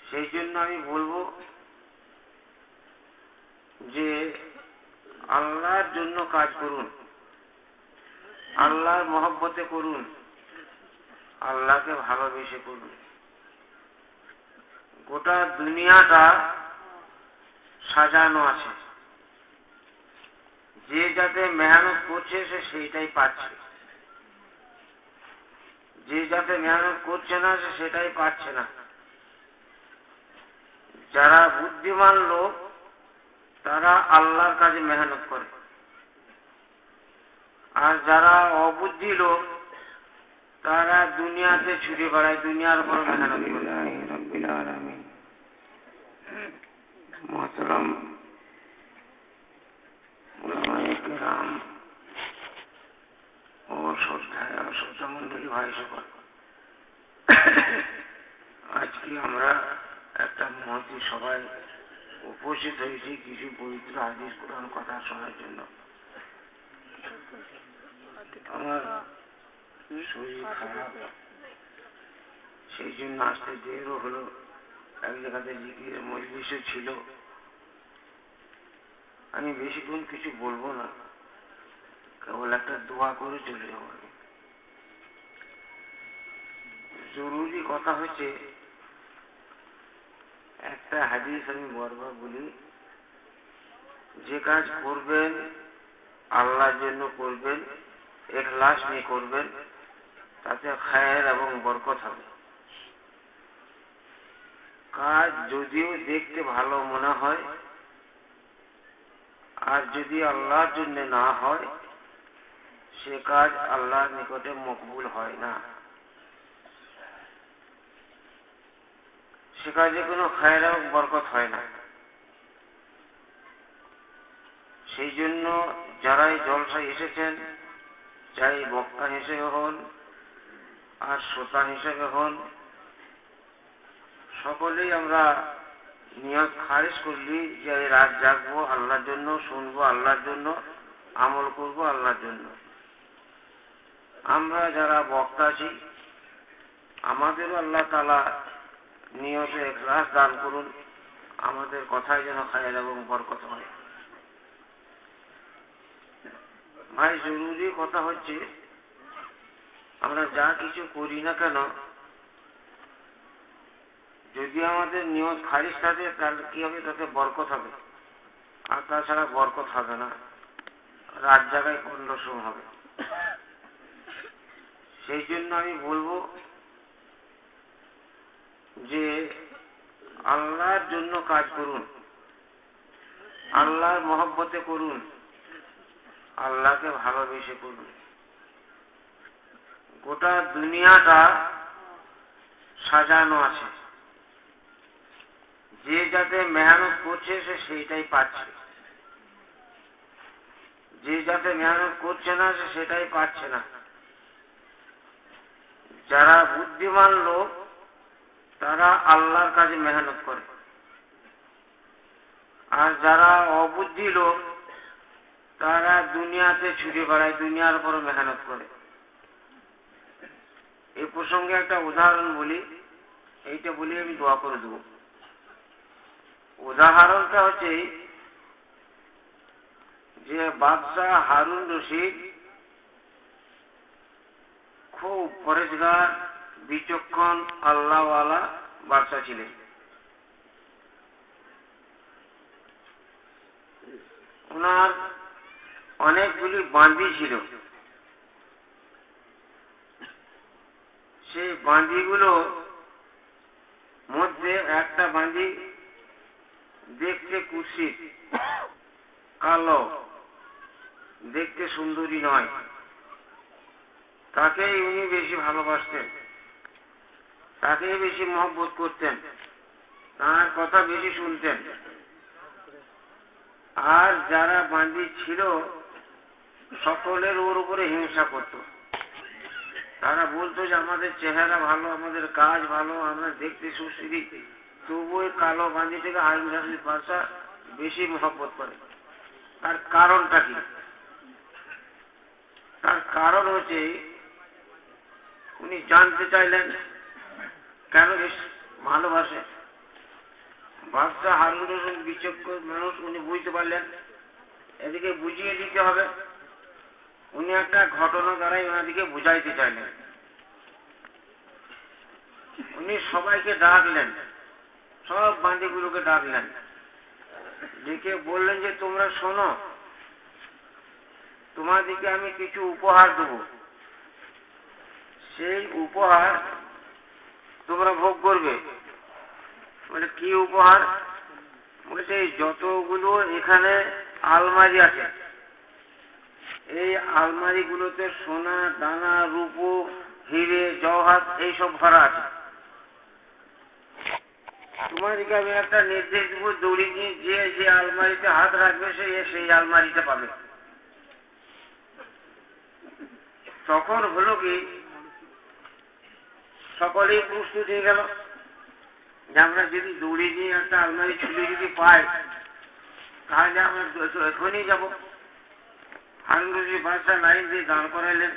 সেই জন্য আমি বলবো যে আল্লাহর জন্য কাজ করুন, আল্লাহর মহব্বতে করুন, আল্লাহকে ভালোবেসে করুন। গোটা দুনিয়াটা সাজানো আছে, যে যাতে মেহনত করছে সে সেইটাই পাচ্ছে, যে যাতে মেহনত করছে না সে সেটাই পাচ্ছে না। যারা বুদ্ধিমান লোক তারা আল্লাহর কাজে মেহনত করে, আর যারা অবুদ্ধি লোক তারা দুনিয়াতে ছুটে বেড়ায়, দুনিয়ার উপর মেহনত করে। রব্বিল আলামিন। মোহতারাম উলামায়ে কেরাম ও শ্রদ্ধা মন্ডলী ভাই সকল, আজকে আমরা একটা মহতী সভায় উপস্থিত হয়েছি কিছু পবিত্র হাদিস কোরআন কথা শোনার জন্য। আমার শরীর খারাপ, সেই জন্য আসতে দেরও হলো। এক জায়গাতে জিকিরের মজলিসে ছিল। আমি বেশিক্ষণ কিছু বলবো না, কেবল একটা দোয়া করে চলে যাব। জরুরি কথা হচ্ছে, একটা হাদিস আমি বারবার বলি, যে কাজ করবেন আল্লাহর জন্য করবেন, ইখলাস নিয়ে করবেন, তাতে খায়ের এবং বরকত হবে। কাজ যদিও দেখতে ভালো মনে হয়, আর যদি আল্লাহর জন্য না হয় সে কাজ আল্লাহর নিকটে মকবুল হয় না, সে কাজে কোনো খায়ের এবং বরকত হয় না। সেই জন্য যারাই জলসায় এসেছেন, চাই বক্তা হিসেবে হন আর শ্রোতা হিসেবে হন, সকলেই আমরা নিয়ত খারিজ করলি যে এই রাত জাগবো আল্লাহর জন্য, শুনবো আল্লাহর জন্য, আমল করবো আল্লাহর জন্য। আমরা যারা বক্তা আছি আমাদেরও আল্লাহ তাআলা নিয়তে ইখলাস দান করুন, আমাদের কথায় যেন খায়ের এবং বরকত হয়। ভাই, জরুরি কথা হচ্ছে, আমরা যা কিছু করি না কেন, যদি আমাদের নিয়ত খারিজ থাকে তাহলে কি হবে? তাতে বরকত হবে, আর তাছাড়া বরকত হবে না, রাত জাগায় কন্ডসম হবে। সেই জন্য আমি বলবো যে আল্লাহর জন্য কাজ করুন, আল্লাহর মহব্বতে করুন, আল্লাহকে ভালোবেসে করুন। গোটা দুনিয়াটা সাজানো আছে, যে যাতে মেহনত করছে সে সেইটাই পাচ্ছে, যে যাতে মেহনত করছে না সে সেটাই পাচ্ছে না। যারা বুদ্ধিমান লোক তারা আল্লাহর কাজে মেহনত করে, আর যারা অবুদ্ধি লোক তারা দুনিয়াতে ছুটে বেড়ায়, দুনিয়ার উপর মেহনত করে। এই প্রসঙ্গে একটা উদাহরণ বলি, এইটা বলি আমি দোয়া করে দেব। উদাহরণটা হচ্ছে যে বাদশাহ হারুন রশিদ খুব পরেজগার, বিচক্ষণ, আল্লাহওয়ালা বাদশাহ ছিলেন। ওনার অনেকগুলি বাঁধি ছিল। সেই বাঁধিগুলো মধ্যে একটা বাঁধি দেখতে কুৎসিত, কালো, দেখতে সুন্দরী নয়, তাকেই উনি বেশি ভালোবাসতেন, তাকেই বেশি মহব্বত করতেন, তার কথা বেশি শুনতেন। আর যারা বাঁধি ছিল সকলের ওর উপরে হিংসা করত। তারা বলতো যে আমাদের চেহারা ভালো, আমাদের কাজ ভালো, আমরা দেখতে সুশ্রী, তবু ওই কালো বাঁধি থেকে হারুন রশিদ বাদশাহ বেশি মহব্বত করে। তার কারণটা কি? তার কারণ হচ্ছে উনি জানতে চাইলেন কেন বেশ ভালোবাসে। বাদশাহ হারুন রশিদ বিচক্ষণ মানুষ, উনি বুঝতে পারলেন এদিকে বুঝিয়ে দিতে হবে। উনি একটা ঘটনা দ্বারাই ওনাদিকে বুঝাইতে চাইলেন। উনি সবাইকে ডাকলেন, সব বান্দিগুলোকে ডাকলেন, ডেকে বললেন যে তোমরা শোনো, তোমাদিকে আমি কিছু উপহার দেব, সেই উপহার তোমরা ভোগ করবে। বলে কি উপহার? বলছে যতগুলো এখানে আলমারি আছে, এই আলমারিগুলোতে সোনা দানা রূপো হিরে জওহার এইসব ভরা আছে। তোমাদেরকে আমি একটা নির্দেশ দেব, দৌড়ি নিয়ে যে যে আলমারিতে হাত রাখবে সে সেই আলমারিতে পাবে। তখন হলো কি, সকলেই প্রস্তুত হয়ে গেল যে আমরা যদি দৌড়ে নিয়ে একটা আলমারি ছুলে যদি পাই তাহলে আমরা এখনই যাব। হারুন রশিদ বাদশাহ লাইন দিয়ে দাঁড় করাইলেন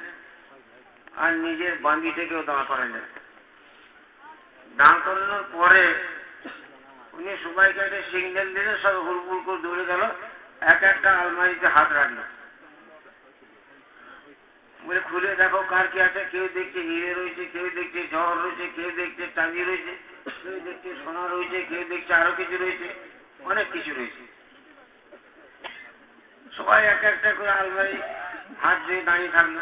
আর নিজের বান্দিটাকেও দাঁড় করাইলেন। দাঁড় করানোর পরে উনি সবাইকে একটা সিগন্যাল দিলেন, সব হুড়মুড় করে দৌড়ে গেল, এক একটা আলমারিতে হাত রাখলো। বলে খুলে দেখো কার কি আছে। কেউ দেখছে হিরে রয়েছে, কেউ দেখছে জহর রয়েছে, কেউ দেখছে চাঁদি রয়েছে, কেউ দেখছে সোনা রয়েছে, কেউ দেখছে আরো কিছু রয়েছে, অনেক কিছু রয়েছে। সবাই এক একটা করে আলমারি হাত দিয়ে দাঁড়িয়ে থাকলো।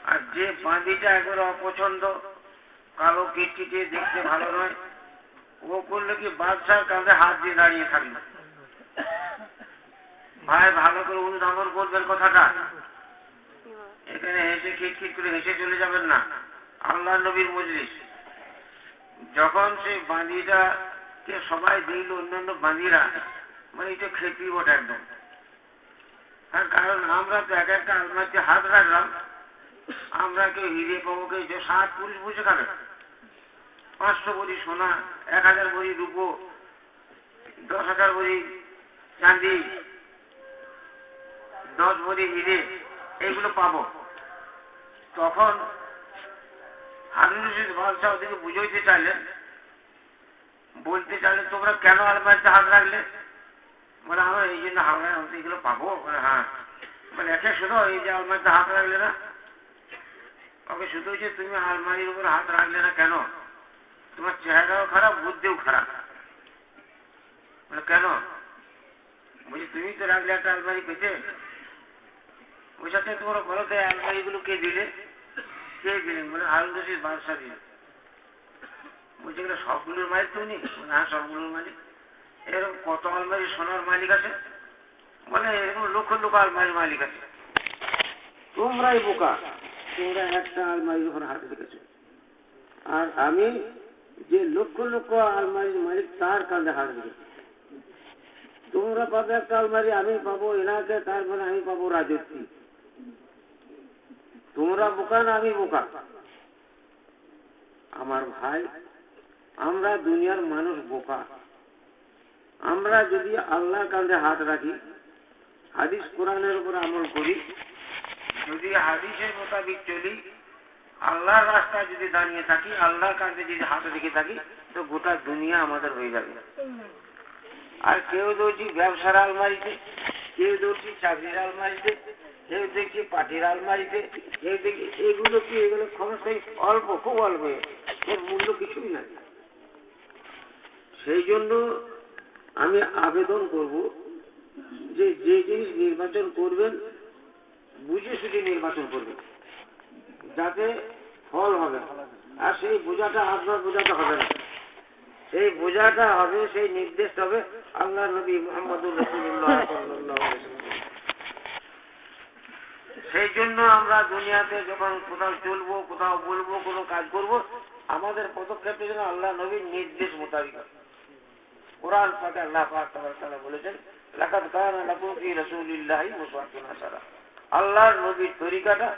আর যে বাঁধিটা একবারে অপছন্দ, কালো কিটকিটে, দেখতে ভালো নয়, ও করলো কি বাদশার কাঁধে হাত দিয়ে দাঁড়িয়ে থাকলো। ভাই ভালো করে অনুধাবন করবেন কথাটা, এখানে হেসে খিটখিট করে হেসে চলে যাবেন না। আল্লাহ নবীর মজলিস। যখন সেই বাঁধিটাকে সবাই দেখল, অন্যান্য বাঁধিরা, মানে এটা খেপি ওঠে একদম। তার কারণ আমরা তো এক একটা আলমারিতে হাত রাখলাম, আমরা কেউ হিরে পাবো, কেউ 7 পুরুষ বসে খাবে, 500 ভরি সোনা, 1000 ভরি রূপো, 10,000 ভরি চাঁদি, 10 ভরি হিরে, এইগুলো পাবো। তখন হারুন রশিদ বাদশাহ ওদেরকে বুঝাইতে চাইলেন, বলতে চাইলেন তোমরা কেন আলমারিতে হাত রাখলে? বলে আমরা এই জন্য হাওড়ায় হতে এগুলো পাবো। বলে হ্যাঁ। বলে একে শুধু এই যে আলমারিতে হাত রাখলে না, ওকে শুধু যে তুমি আলমারির উপর হাত রাখলে না কেন? তোমার চেহারাও খারাপ, বুদ্ধিও খারাপ। বলে কেন? বলছি তুমি তো রাখলে একটা আলমারি পেতে। ওই সাথে তোমরা বলো তো আলমারিগুলো কে দিলে? কে দিলেন? বলে হারুন রশিদ বাদশাহ দিলেন। বলছে এগুলো সবগুলোর মালিক তো উনি? হ্যাঁ সবগুলোর মালিক। এরকম কত আলমারি সোনার মালিক আছে? বলে এরকম লক্ষ লক্ষ আলমারির মালিক আছে। তোমরাই বোকা, তোমরা একটা আলমারির উপর হাত রেখেছো, আর আমি যে লক্ষ লক্ষ আলমারির মালিক তার কাঁধে হাত রেখেছি। তোমরা পাবে একটা আলমারি, আমি পাবো এনাকে, তারপরে আমি পাবো রাজত্ব। তোমরা বোকা না আমি বোকা? আমার ভাই, আমরা দুনিয়ার মানুষ বোকা। আমরা যদি আল্লাহর কাঁধে হাত রাখি, হাদিস কোরআনের উপর আমল করি, যদি হাদিসের মোতাবিক চলি, আল্লাহর রাস্তায় যদি দাঁড়িয়ে থাকি, আল্লাহর কাঁধে যদি হাত রেখে থাকি, তো গোটা দুনিয়া আমাদের হয়ে যাবে। আর কেউ দৌড়ছি ব্যবসার আলমারিতে, কেউ দৌড়ছি চাকরির আলমারিতে, কেউ দেখছি পাটির আলমারিতে, কেউ দেখছি এগুলো কি, এগুলো ক্ষমতাই অল্প, খুব অল্প, এর মূল্য কিছুই নাই। সেই জন্য আমি আবেদন করব যে যে জিনিস নির্বাচন করবেন বুঝে সুঝে নির্বাচন করবেন, যাতে ফল হবে। আর সেই বোঝাটা আপনার বোঝাটা হবে না, সেই বোঝাটা হবে, সেই নির্দেশ হবে আল্লাহ নবী মুহাম্মদুর রাসূলুল্লাহ সাল্লাল্লাহু আলাইহি ওয়াসাল্লাম। সেই জন্য আমরা দুনিয়াতে যখন কোথাও চলবো, কোথাও বলবো, কোনো কাজ করব, আমাদের পদক্ষেপের জন্য আল্লাহ নবীর নির্দেশ মোতাবেক। কোরআন পাকে আল্লাহ পাক তাআলা বলেছেন, লাকাদ কানা লাকুম ফি রাসূলিল্লাহি উসওয়াতুন হাসানাহ। আল্লাহর নবীর তরিকাটা,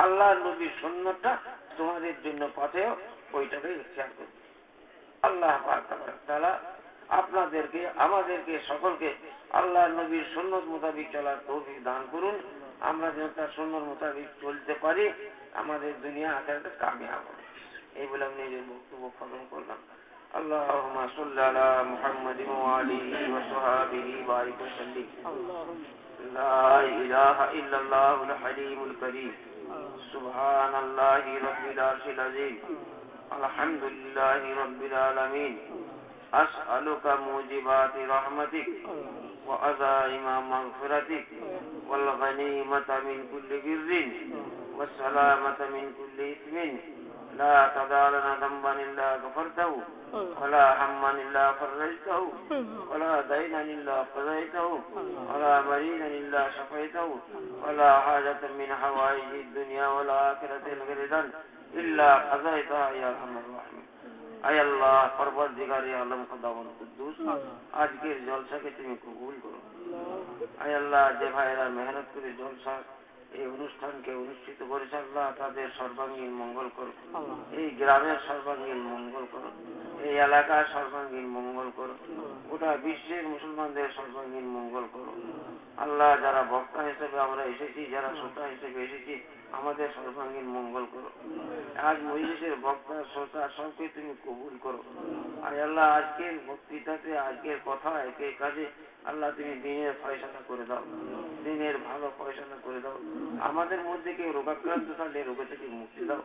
আল্লাহর নবীর সুন্নাতটা তোমাদের জন্য পাথেয়, ওইটাকে ইখতিয়ার করবে। আল্লাহ পাক তাআলা আপনাদেরকে, আমাদেরকে, সকলকে আল্লাহর নবীর সুন্নাত মোতাবেক চলার তৌফিক দান করুন। আমরা যেন তার সুন্নাত মোতাবেক চলতে পারি, আমাদের দুনিয়া আখিরাতে কামিয়াব হবে। এই বলে আমি নিজের বক্তব্য খতম করলাম। اللهم صل على محمد وآله وصحبه وبارك وسلم. لا إله إلا الله الحليم الكريم. سبحان الله رب العرش العظيم. الحمد لله رب العالمين. أسألك موجبات رحمتك وعزائم مغفرتك والغنيمة من كل بر والسلامة من كل إثم. لا تدع لنا ذنبا إلا غفرته ولا هما إلا فرجته ولا دينا إلا قضيته ولا مريضا إلا شفيته ولا حاجة من حوائج الدنيا والآخرة الغردا إلا قضيتها يا أرحم الراحمين. আয় আল্লাহ পরবর্তীকারী আলম খোদাবন্দ কুদ্দুস, আজকের জলসাকে তুমি কবুল করো। আয় আল্লাহ, যে ভাইয়েরা মেহনত করে জলসা এই অনুষ্ঠানকে অনুষ্ঠিত করেছে, আল্লাহ তাদের সর্বাঙ্গীন মঙ্গল করো। এই গ্রামের সর্বাঙ্গীন মঙ্গল করো, এই এলাকার সর্বাঙ্গীন মঙ্গল করো, গোটা বিশ্বের মুসলমানদের সর্বাঙ্গীন মঙ্গল করো। আল্লাহ, যারা বক্তা হিসেবে আমরা এসেছি, যারা শ্রোতা হিসেবে এসেছি, আমাদের সর্বাঙ্গীন মঙ্গল করো। আজ মজলিসের বক্তা শ্রোতা সবকে তুমি কবুল করো। আয় আল্লাহ, আজকের বক্তৃতাতে, আজকের কথা, একে কাজে আল্লাহ তুমি দিনের ফয়সালা করে দাও, দিনের ভালো ফয়সালা করে দাও। আমাদের মধ্যে কেউ রোগাক্রান্ত থাকলে রোগ থেকে মুক্তি দাও,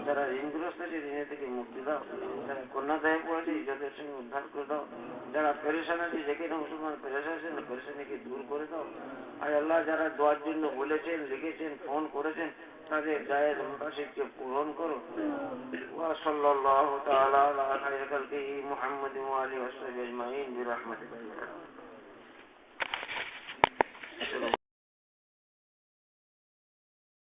যারা ঋণগ্রস্ত আছে ঋণের থেকে মুক্তি দাও, যারা কন্যাদায় পড়েছে ইজ্জতের সঙ্গে উদ্ধার করে দাও, যারা পেরেশান আছে, যেখানে মুসলমান পেরেশান আছেন পেরেশানিকে দূর করে দাও। আয় আল্লাহ, যারা দোয়ার জন্য বলেছেন, লিখেছেন, ফোন করেছেন, তাদের জায়েজ মুকাশিদকে পূরণ করো। ওয়া সাল্লাল্লাহু তাআলা আলা খায়রি খালকিহি মুহাম্মাদিন ওয়া আলিহি ওয়া সাহবিহি আজমাইন বিরহমাতিকা।